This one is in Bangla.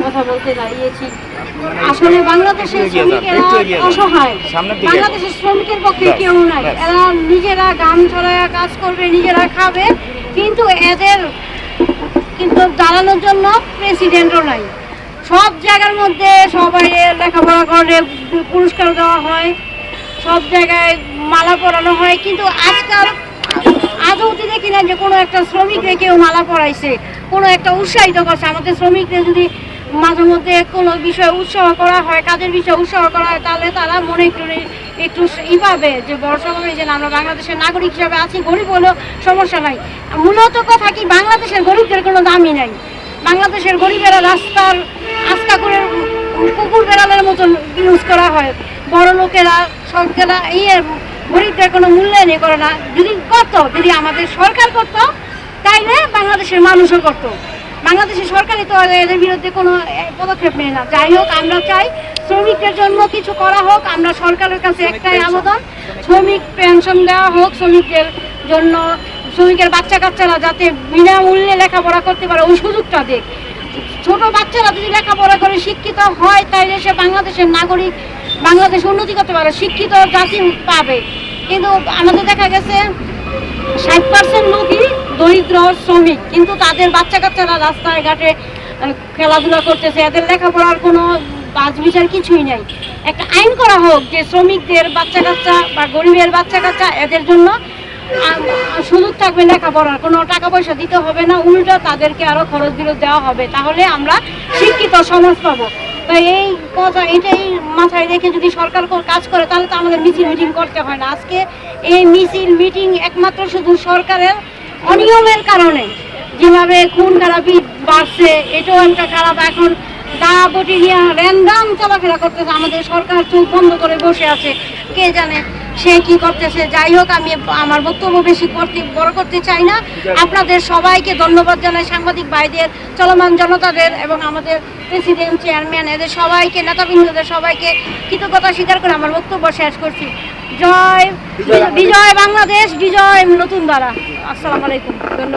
কথা বলতে দাঁড়িয়েছি। আসলে বাংলাদেশের শ্রমিকেরা অসহায়, বাংলাদেশের শ্রমিকের পক্ষে কেউ নাই। এরা নিজেরা গান ছড়ায় কাজ করবে, নিজেরা খাবে, কিন্তু এদের কিন্তু দাঁড়ানোর জন্য প্রেসিডেন্টও নাই। সব জায়গার মধ্যে সবাই লেখাপড়া করে পুরস্কার দেওয়া হয়, সব জায়গায় মালা পরানো হয়, কিন্তু আজকাল আজও অবধি দেখি না যে কোনো একটা শ্রমিককে কেউ মালা পরাইছে, কোনো একটা উৎসাহিত করছে। আমাদের শ্রমিকদের যদি মাঝে মধ্যে কোনো বিষয়ে উৎসাহ করা হয়, কাজের বিষয়ে উৎসাহ করা হয়, তাহলে তারা মনে একটু পাবে যে ভরসা পাবে যে আমরা বাংলাদেশের নাগরিক হিসাবে আছি, গরিব হলেও সমস্যা নাই। মূলত কথা কি, বাংলাদেশের গরিবদের কোনো দামই নাই। বাংলাদেশের গরিবেরা রাস্তার আস্কা করে কুকুর বেড়ালের মতন ইউজ করা হয়। বড় লোকেরা সরকারা এই গরিবদের কোনো মূল্যায়নই করে না। যদি আমাদের সরকার করতো তাইলে বাংলাদেশের মানুষও করতো। বাংলাদেশের সরকারই তো এদের বিরুদ্ধে কোনো পদক্ষেপ নেয় না। যাই হোক, আমরা চাই শ্রমিকদের জন্য কিছু করা হোক। আমরা সরকারের কাছে একটাই আবেদন, শ্রমিক পেনশন দেওয়া হোক শ্রমিকদের জন্য, শ্রমিকের বাচ্চা কাচ্চারা যাতে বিনামূল্যে লেখাপড়া করতে পারে ওই সুযোগটা দেখ। ছোট বাচ্চারা যদি লেখাপড়া করে শিক্ষিত হয় তাইলে সে বাংলাদেশের নাগরিক, বাংলাদেশ উন্নতি করতে পারে, শিক্ষিত জাতি পাবে। কিন্তু আমাদের দেখা গেছে 60% লোকই দরিদ্র শ্রমিক, কিন্তু তাদের বাচ্চা কাচ্চারা রাস্তায় ঘাটে খেলাধুলা করতেছে, এদের লেখাপড়ার কোনো বাজ বিচার কিছুই নাই। একটা আইন করা হোক যে শ্রমিকদের বাচ্চা কাচ্চা বা গরিবের বাচ্চা কাচ্চা এদের জন্য সুযোগ থাকবে লেখাপড়ার, কোনো টাকা পয়সা দিতে হবে না, উল্টো তাদেরকে আরও খরচ বিরোধ দেওয়া হবে, তাহলে আমরা শিক্ষিত সমাজ পাবো। তো এই কথা এটাই মাথায় রেখে যদি সরকার কাজ করে তাহলে তো আমাদের মিছিল মিটিং করতে হয় না। আজকে এই মিছিল মিটিং একমাত্র শুধু সরকারের অনিয়মের কারণে, যেভাবে খুন খারাপি বাড়ছে এটাও একটা খারাপ। এখন দাবটি নিয়ে র্যান্ডাম চলাফেরা করতেছে, আমাদের সরকার চোখ বন্ধ করে বসে আছে, কে জানে সে কি করতেছে। যাই হোক, আমি আমার বক্তব্য বেশি বড় করতে চাই না। আপনাদের সবাইকে ধন্যবাদ জানাই, সাংবাদিক ভাইদের, চলমান জনতাদের এবং আমাদের প্রেসিডেন্ট, চেয়ারম্যান, এদের সবাইকে, নেতাবৃন্দদের সবাইকে কৃতজ্ঞতা স্বীকার করে আমার বক্তব্য শেষ করছি। বিজয় বাংলাদেশ, বিজয় নতুন ধারা। আসসালামু আলাইকুম, ধন্যবাদ।